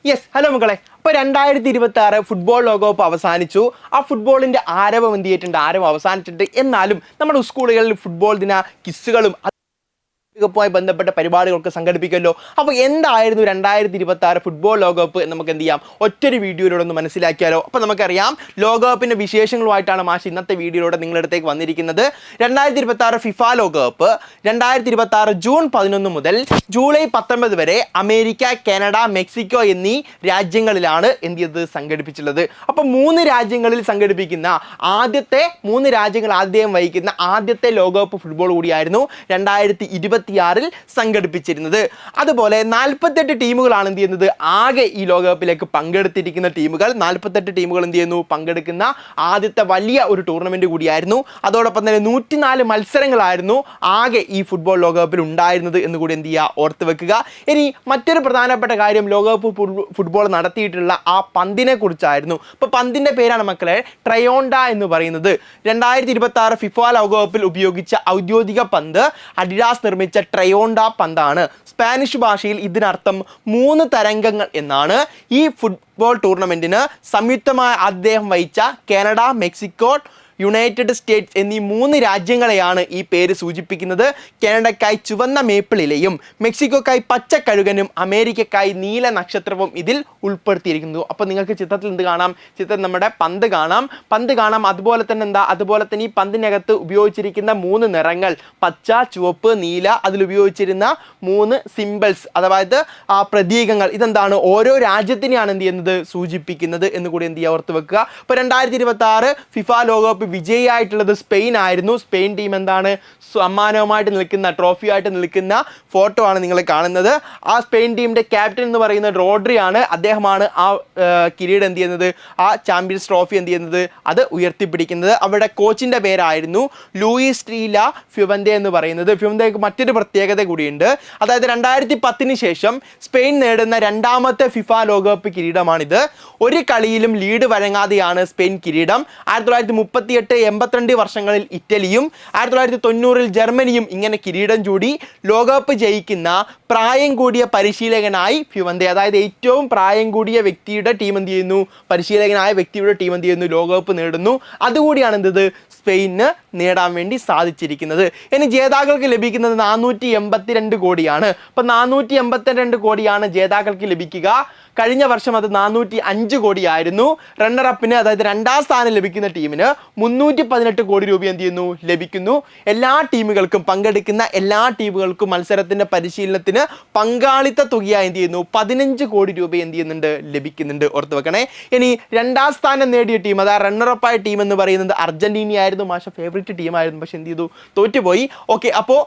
Yes, hello മക്കളെ. അപ്പോൾ 2026 football ലോകകപ്പ് അവസാനിച്ചു. ആ ഫുട്ബോളിൻ്റെ ആരവം എന്ത് ചെയ്തിട്ടുണ്ട്? ആരവം അവസാനിച്ചിട്ടുണ്ട്. എന്നാലും നമ്മുടെ സ്കൂളുകളിൽ ഫുട്ബോൾ ദിന കിസ്സുകളും ുമായി ബന്ധപ്പെട്ട പരിപാടികളൊക്കെ സംഘടിപ്പിക്കുമല്ലോ. അപ്പോൾ എന്തായിരുന്നു 2026 ഫുട്ബോൾ ലോകകപ്പ് നമുക്ക് എന്ത് ചെയ്യാം, ഒറ്റൊരു വീഡിയോയിലൂടെ ഒന്ന് മനസ്സിലാക്കിയാലോ. അപ്പോൾ നമുക്കറിയാം, ലോകകപ്പിൻ്റെ വിശേഷങ്ങളുമായിട്ടാണ് മാഷ് ഇന്നത്തെ വീഡിയോയിലൂടെ നിങ്ങളുടെ അടുത്തേക്ക് വന്നിരിക്കുന്നത്. 2026 ഫിഫ ലോകകപ്പ് 2026 ജൂൺ 11 മുതൽ ജൂലൈ 19 വരെ അമേരിക്ക, കാനഡ, മെക്സിക്കോ എന്നീ രാജ്യങ്ങളിലാണ് എന്ത് ചെയ്തത്, സംഘടിപ്പിച്ചിട്ടുള്ളത്. അപ്പോൾ 3 രാജ്യങ്ങളിൽ സംഘടിപ്പിക്കുന്ന ആദ്യത്തെ 3 രാജ്യങ്ങൾ ആദ്യം വഹിക്കുന്ന ആദ്യത്തെ ലോകകപ്പ് ഫുട്ബോൾ കൂടിയായിരുന്നു 2026 സംഘടിപ്പിച്ചിരുന്നത്. അതുപോലെ 48 ടീമുകളാണ് എന്ത് ചെയ്യുന്നത്, ആകെ ഈ ലോകകപ്പിലേക്ക് പങ്കെടുത്തിരിക്കുന്ന ടീമുകൾ. 48 ടീമുകൾ എന്ത് ചെയ്യുന്നു, പങ്കെടുക്കുന്ന ആദ്യത്തെ വലിയ ഒരു ടൂർണമെന്റ് കൂടിയായിരുന്നു. അതോടൊപ്പം തന്നെ 104 മത്സരങ്ങളായിരുന്നു ആകെ ഈ ഫുട്ബോൾ ലോകകപ്പിൽ ഉണ്ടായിരുന്നത് എന്ന് കൂടി എന്ത് ചെയ്യുക, ഓർത്ത് വെക്കുക. ഇനി മറ്റൊരു പ്രധാനപ്പെട്ട കാര്യം, ലോകകപ്പ് ഫുട്ബോൾ നടത്തിയിട്ടുള്ള ആ പന്തിനെ കുറിച്ചായിരുന്നു. ഇപ്പോൾ പന്തിന്റെ പേരാണ് മക്കളെ ട്രയോണ്ട എന്ന് പറയുന്നത്. 2026 ഫിഫ ലോകകപ്പിൽ ഉപയോഗിച്ച ഔദ്യോഗിക പന്ത് അഡിഡാസ് നിർമ്മിച്ച ട്രയോണ്ട പന്താണ്. സ്പാനിഷ് ഭാഷയിൽ ഇതിനർത്ഥം 3 തരംഗങ്ങൾ എന്നാണ്. ഈ ഫുട്ബോൾ ടൂർണമെന്റിന് സംയുക്തമായി അദ്ദേഹം വഹിച്ച കാനഡ, മെക്സിക്കോ, യുണൈറ്റഡ് സ്റ്റേറ്റ്സ് എന്നീ 3 രാജ്യങ്ങളെയാണ് ഈ പേര് സൂചിപ്പിക്കുന്നത്. കാനഡയ്ക്കായി ചുവന്ന മേപ്പിളിലെയും മെക്സിക്കോക്കായി പച്ച കഴുകനും അമേരിക്കക്കായി നീല നക്ഷത്രവും ഇതിൽ ഉൾപ്പെടുത്തിയിരിക്കുന്നു. അപ്പോൾ നിങ്ങൾക്ക് ചിത്രത്തിൽ എന്ത് കാണാം, ചിത്രത്തിൽ നമ്മുടെ പന്ത് കാണാം. അതുപോലെ തന്നെ ഈ പന്തിനകത്ത് ഉപയോഗിച്ചിരിക്കുന്ന 3 നിറങ്ങൾ, പച്ച, ചുവപ്പ്, നീല, അതിൽ ഉപയോഗിച്ചിരുന്ന 3 സിംബൽസ്, അതായത് പ്രതീകങ്ങൾ, ഇതെന്താണ്, ഓരോ രാജ്യത്തിനെയാണ് എന്ത് ചെയ്യുന്നത്, സൂചിപ്പിക്കുന്നത് എന്ന് കൂടി എന്ത് ചെയ്യുക, ഓർത്ത് വെക്കുക. ഇപ്പോൾ 2026 ഫിഫ ലോകകപ്പ് വിജയിയായിട്ടുള്ളത് സ്പെയിൻ ആയിരുന്നു. സ്പെയിൻ ടീം എന്താണ്, സമ്മാനവുമായിട്ട് നിൽക്കുന്ന, ട്രോഫിയായിട്ട് നിൽക്കുന്ന ഫോട്ടോ ആണ് നിങ്ങൾ കാണുന്നത്. ആ സ്പെയിൻ ടീമിന്റെ ക്യാപ്റ്റൻ എന്ന് പറയുന്നത് റോഡ്രി ആണ്. അദ്ദേഹമാണ് ആ കിരീടം എന്ത് ചെയ്യുന്നത്, ആ ചാമ്പ്യൻസ് ട്രോഫി എന്ത് ചെയ്യുന്നത്, അത് ഉയർത്തിപ്പിടിക്കുന്നത്. അവരുടെ കോച്ചിന്റെ പേരായിരുന്നു ലൂയിസ് സ്റ്റീല ഫ്യുവന്തെ എന്ന് പറയുന്നത്. ഫ്യുവന്തയ്ക്ക് മറ്റൊരു പ്രത്യേകത കൂടിയുണ്ട്. അതായത് 2010 ശേഷം സ്പെയിൻ നേടുന്ന 2ാമത്തെ ഫിഫ ലോകകപ്പ് കിരീടമാണിത്. ഒരു കളിയിലും ലീഡ് വഴങ്ങാതെയാണ് സ്പെയിൻ കിരീടം. 1938, 82 വർഷങ്ങളിൽ ഇറ്റലിയും 1990 ജർമ്മനിയും ഇങ്ങനെ കിരീടം ചൂടി. ലോകകപ്പ് ജയിക്കുന്ന പ്രായം കൂടിയ പരിശീലകനായി ഫ്യുവന്തെ, അതായത് ഏറ്റവും പ്രായം കൂടിയ വ്യക്തിയുടെ ടീം എന്ത് ചെയ്യുന്നു, പരിശീലകനായ വ്യക്തിയുടെ ടീം എന്ത് ചെയ്യുന്നു, ലോകകപ്പ് നേടുന്നു. അതുകൂടിയാണ് എന്തത്, സ്പെയിനിന് നേടാൻ വേണ്ടി സാധിച്ചിരിക്കുന്നത്. ഇനി ജേതാക്കൾക്ക് ലഭിക്കുന്നത് 482 കോടിയാണ്. അപ്പം 482 കോടിയാണ് ജേതാക്കൾക്ക് ലഭിക്കുക. കഴിഞ്ഞ വർഷം അത് 405 കോടിയായിരുന്നു. റണ്ണറപ്പിന്, അതായത് 2ാം സ്ഥാനം ലഭിക്കുന്ന ടീമിന് 318 കോടി രൂപ എന്ത് ചെയ്യുന്നു, ലഭിക്കുന്നു. എല്ലാ ടീമുകൾക്കും, പങ്കെടുക്കുന്ന എല്ലാ ടീമുകൾക്കും മത്സരത്തിന്റെ പരിശീലനത്തിന് പങ്കാളിത്ത തുകയായി എന്ത് ചെയ്യുന്നു, 15 കോടി രൂപ എന്ത് ചെയ്യുന്നുണ്ട്, ലഭിക്കുന്നുണ്ട്. ഓർത്ത് വെക്കണേ. ഇനി 2ാം സ്ഥാനം നേടിയ ടീം, അതായത് റണ്ണറപ്പായ ടീം എന്ന് പറയുന്നത് അർജന്റീനയായിരുന്നു. മാഷ ഫേവറേറ്റ് ടീമായിരുന്നു, പക്ഷെ എന്ത് ചെയ്തു, തോറ്റുപോയി. ഓക്കെ, അപ്പോൾ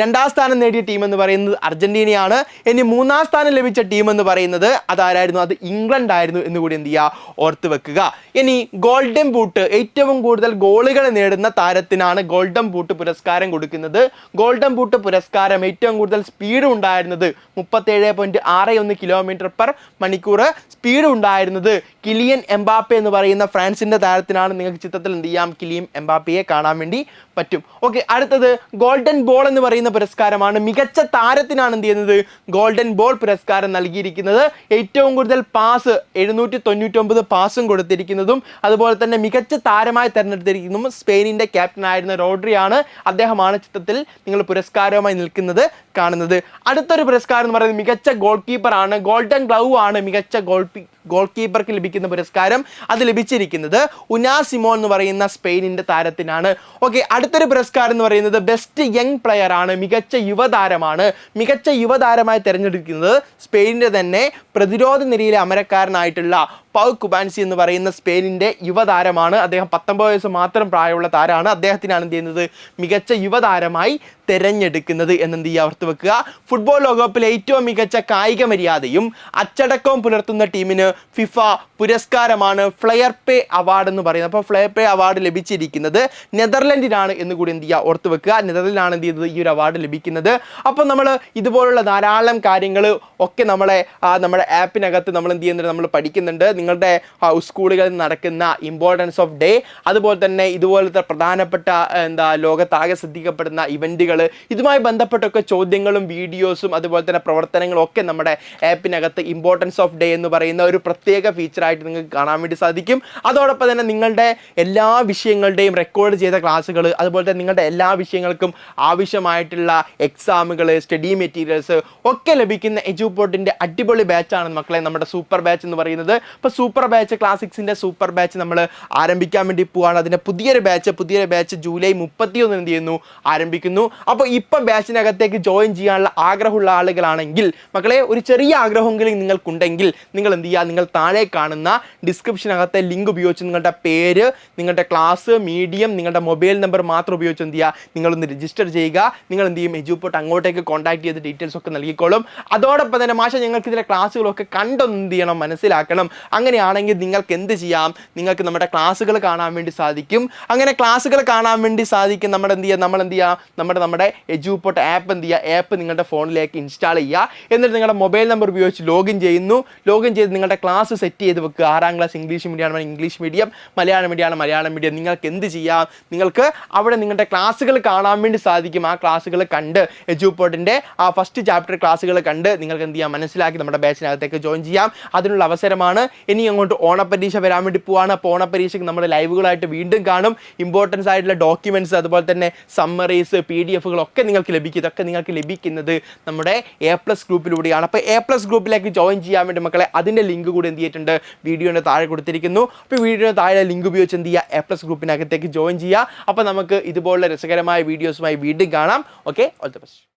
2ാം സ്ഥാനം നേടിയ ടീം എന്ന് പറയുന്നത് അർജന്റീനയാണ്. ഇനി 3ാം സ്ഥാനം ലഭിച്ച ടീം എന്ന് പറയുന്നത് അതാരായിരുന്നു, അത് ഇംഗ്ലണ്ട് ആയിരുന്നു എന്ന് കൂടി എന്ത് ചെയ്യുക, ഓർത്ത് വെക്കുക. ഇനി ഗോൾഡൻ ബൂട്ട്, ഏറ്റവും കൂടുതൽ ഗോളുകൾ നേടുന്ന താരത്തിനാണ് ഗോൾഡൻ ബൂട്ട് പുരസ്കാരം കൊടുക്കുന്നത്. ഗോൾഡൻ ബൂട്ട് പുരസ്കാരം ഏറ്റവും കൂടുതൽ സ്പീഡ് ഉണ്ടായിരുന്നത് 37.61 km/മണിക്കൂർ സ്പീഡ് ഉണ്ടായിരുന്നത് കിലിയൻ എംബാപ്പെ എന്ന് പറയുന്ന ഫ്രാൻസിന്റെ താരത്തിനാണ്. നിങ്ങൾക്ക് ചിത്രത്തിൽ എന്ത് ചെയ്യാം, കിലിയൻ എംബാപ്പയെ കാണാൻ വേണ്ടി പറ്റും. ഓക്കെ, അടുത്തത് ഗോൾഡൻ ബോൾ എന്ന് പറയുന്ന പുരസ്കാരമാണ്. മികച്ച താരത്തിനാണ് എന്ത് ചെയ്യുന്നത്, ഗോൾഡൻ ബോൾ പുരസ്കാരം നൽകിയിരിക്കുന്നത്. ഏറ്റവും കൂടുതൽ പാസ് 799 പാസും കൊടുത്തിരിക്കുന്നതും അതുപോലെ തന്നെ മികച്ച താരമായി തിരഞ്ഞെടുത്തിരിക്കുന്നതും സ്പെയിനിന്റെ ക്യാപ്റ്റനായിരുന്ന റോഡ്രി ആണ്. അദ്ദേഹമാണ് ചിത്രത്തിൽ നിങ്ങൾ പുരസ്കാരവുമായി നിൽക്കുന്നത് കാണുന്നത്. അടുത്തൊരു പുരസ്കാരം എന്ന് പറയുന്നത് മികച്ച ഗോൾ കീപ്പർ ആണ്. ഗോൾഡൻ ഗ്ലൗ ആണ് മികച്ച ഗോൾ കീപ്പർക്ക് ലഭിക്കുന്ന പുരസ്കാരം. അത് ലഭിച്ചിരിക്കുന്നത് ഉനാ സിമോൻ എന്ന് പറയുന്ന സ്പെയിനിന്റെ താരത്തിനാണ്. ഓക്കെ, അടുത്തൊരു പുരസ്കാരം എന്ന് പറയുന്നത് ബെസ്റ്റ് യങ് പ്ലെയർ ആണ്, മികച്ച യുവതാരമാണ്. മികച്ച യുവതാരമായി തിരഞ്ഞെടുക്കുന്നത് സ്പെയിനിന്റെ തന്നെ പ്രതിരോധ നിരയിലെ അമരക്കാരനായിട്ടുള്ള പൗ കുബാൻസി എന്ന് പറയുന്ന സ്പെയിനിന്റെ യുവതാരമാണ്. അദ്ദേഹം 19 വയസ്സ് മാത്രം പ്രായമുള്ള താരമാണ്. അദ്ദേഹത്തിനാണ് എന്ത് ചെയ്യുന്നത്, മികച്ച യുവതാരമായി തിരഞ്ഞെടുക്കുന്നത് എന്നെന്ത് ചെയ്യുക, ഓർത്ത് വെക്കുക. ഫുട്ബോൾ ലോകകപ്പിലെ ഏറ്റവും മികച്ച കായിക മര്യാദയും അച്ചടക്കവും പുലർത്തുന്ന ടീമിന് ഫിഫ പുരസ്കാരമാണ് ഫ്ലെയർ പേ അവാർഡ് എന്ന് പറയുന്നത്. അപ്പോൾ ഫ്ലെയർ പേ അവാർഡ് ലഭിച്ചിരിക്കുന്നത് നെതർലൻഡിനാണ് എന്ന് കൂടി എന്ത് ചെയ്യുക, ഓർത്ത് വെക്കുക. നെതർലൻഡിനാണ് എന്ത് ചെയ്യുന്നത്, ഈ ഒരു അവാർഡ് ലഭിക്കുന്നത്. അപ്പോൾ നമ്മൾ ഇതുപോലുള്ള ധാരാളം കാര്യങ്ങൾ ഒക്കെ നമ്മുടെ ആപ്പിനകത്ത് നമ്മൾ എന്ത് ചെയ്യുന്നുണ്ട്, നമ്മൾ പഠിക്കുന്നുണ്ട്. നിങ്ങളുടെ സ്കൂളുകളിൽ നടക്കുന്ന ഇമ്പോർട്ടൻസ് ഓഫ് ഡേ, അതുപോലെ തന്നെ ഇതുപോലത്തെ പ്രധാനപ്പെട്ട ലോകത്താകെ ശ്രദ്ധിക്കപ്പെടുന്ന ഇവന്റുകൾ, ക്ലാസ്സുകൾ, ഇതുമായി ബന്ധപ്പെട്ടൊക്കെ ചോദ്യങ്ങളും വീഡിയോസും അതുപോലെ തന്നെ പ്രവർത്തനങ്ങളും ഒക്കെ നമ്മുടെ ആപ്പിനകത്ത് ഇമ്പോർട്ടൻസ് ഓഫ് ഡേ എന്ന് പറയുന്ന ഒരു പ്രത്യേക ഫീച്ചറായിട്ട് നിങ്ങൾക്ക് കാണാൻ വേണ്ടി സാധിക്കും. അതോടൊപ്പം തന്നെ നിങ്ങളുടെ എല്ലാ വിഷയങ്ങളുടെയും റെക്കോർഡ് ചെയ്ത ക്ലാസ്സുകൾ, അതുപോലെ തന്നെ നിങ്ങളുടെ എല്ലാ വിഷയങ്ങൾക്കും ആവശ്യമായിട്ടുള്ള എക്സാമുകൾ, സ്റ്റഡി മെറ്റീരിയൽസ് ഒക്കെ ലഭിക്കുന്ന എജുപോർട്ടിൻ്റെ അടിപൊളി ബാച്ചാണ് മക്കളെ നമ്മുടെ സൂപ്പർ ബാച്ച് എന്ന് പറയുന്നത്. ഇപ്പോൾ സൂപ്പർ ബാച്ച് ക്ലാസ് 6ൻ്റെ സൂപ്പർ ബാച്ച് നമ്മൾ ആരംഭിക്കാൻ വേണ്ടി പോവുകയാണ്. അതിൻ്റെ പുതിയൊരു ബാച്ച് ജൂലൈ 31 എന്ത് ചെയ്യുന്നു, ആരംഭിക്കുന്നു. അപ്പോൾ ഇപ്പം ബാച്ചിനകത്തേക്ക് ജോയിൻ ചെയ്യാനുള്ള ആഗ്രഹമുള്ള ആളുകളാണെങ്കിൽ മക്കളെ, ഒരു ചെറിയ ആഗ്രഹമെങ്കിലും നിങ്ങൾക്കുണ്ടെങ്കിൽ നിങ്ങൾ എന്ത് ചെയ്യുക, നിങ്ങൾ താഴെ കാണുന്ന ഡിസ്ക്രിപ്ഷനകത്തെ ലിങ്ക് ഉപയോഗിച്ച് നിങ്ങളുടെ പേര്, നിങ്ങളുടെ ക്ലാസ്, മീഡിയം, നിങ്ങളുടെ മൊബൈൽ നമ്പർ മാത്രം ഉപയോഗിച്ച് എന്ത് ചെയ്യുക, നിങ്ങളൊന്ന് രജിസ്റ്റർ ചെയ്യുക. നിങ്ങൾ എന്ത് ചെയ്യും, എജുപോർട്ട് അങ്ങോട്ടേക്ക് കോൺടാക്ട് ചെയ്ത് ഡീറ്റെയിൽസ് ഒക്കെ നൽകിക്കോളും. അതോടൊപ്പം തന്നെ മാഷ ഞങ്ങൾക്ക് ഇതിലെ ക്ലാസ്സുകളൊക്കെ കണ്ടൊന്ന് എന്ത് ചെയ്യണം, മനസ്സിലാക്കണം. അങ്ങനെയാണെങ്കിൽ നിങ്ങൾക്ക് എന്ത് ചെയ്യാം, നിങ്ങൾക്ക് നമ്മുടെ ക്ലാസ്സുകൾ കാണാൻ വേണ്ടി സാധിക്കും. അങ്ങനെ ക്ലാസ്സുകൾ കാണാൻ വേണ്ടി സാധിക്കും. നമ്മൾ എന്ത് ചെയ്യുക, നമ്മുടെ എജുപോർട്ട് ആപ്പ് എന്ത് ചെയ്യുക, ആപ്പ് നിങ്ങളുടെ ഫോണിലേക്ക് ഇൻസ്റ്റാൾ ചെയ്യുക. എന്നിട്ട് നിങ്ങളുടെ മൊബൈൽ നമ്പർ ഉപയോഗിച്ച് ലോഗിൻ ചെയ്ത് നിങ്ങളുടെ ക്ലാസ് സെറ്റ് ചെയ്ത് വെക്കുക. 6ാം ക്ലാസ് ഇംഗ്ലീഷ് മീഡിയം ആണ് ഇംഗ്ലീഷ് മീഡിയം, മലയാളം മീഡിയം ആണ് മലയാളം മീഡിയം. നിങ്ങൾക്ക് എന്ത് ചെയ്യാം, നിങ്ങൾക്ക് അവിടെ നിങ്ങളുടെ ക്ലാസ്സുകൾ കാണാൻ വേണ്ടി സാധിക്കും. ആ ക്ലാസ്സുകൾ കണ്ട് എജുപോർട്ടിൻ്റെ ആ ഫസ്റ്റ് ചാപ്റ്റർ ക്ലാസ്സുകൾ കണ്ട് നിങ്ങൾക്ക് എന്ത് ചെയ്യാം, മനസ്സിലാക്കി നമ്മുടെ ബാച്ചിനകത്തേക്ക് ജോയിൻ ചെയ്യാം. അതിനുള്ള അവസരമാണ്. ഇനി അങ്ങോട്ട് ഓണപ്പരീക്ഷ വരാൻ വേണ്ടി പോവാണ്. അപ്പോൾ ഓണപ്പരീക്ഷയ്ക്ക് നമ്മൾ ലൈവുകളായിട്ട് വീണ്ടും കാണും. ഇമ്പോർട്ടൻസ് ആയിട്ടുള്ള ഡോക്യുമെൻറ്റ്സ്, അതുപോലെ തന്നെ സമ്മറീസ്, PDF-കളൊക്കെ നിങ്ങൾക്ക് ലഭിക്കും. ഇതൊക്കെ നിങ്ങൾക്ക് ലഭിക്കുന്നത് നമ്മുടെ A+ ഗ്രൂപ്പിലൂടെയാണ്. അപ്പോൾ A+ ഗ്രൂപ്പിലേക്ക് ജോയിൻ ചെയ്യാൻ വേണ്ടി മക്കളെ അതിൻ്റെ ലിങ്ക് കൂടി എന്ത് ചെയ്തിട്ടുണ്ട്, വീഡിയോയുടെ താഴെ കൊടുത്തിരിക്കുന്നു. അപ്പോൾ വീഡിയോയുടെ താഴെ ലിങ്ക് ഉപയോഗിച്ച് എന്ത് ചെയ്യുക, A+ ഗ്രൂപ്പിനകത്തേക്ക് ജോയിൻ ചെയ്യുക. അപ്പോൾ നമുക്ക് ഇതുപോലുള്ള രസകരമായ വീഡിയോസുമായി വീണ്ടും കാണാം. Okay, all the best.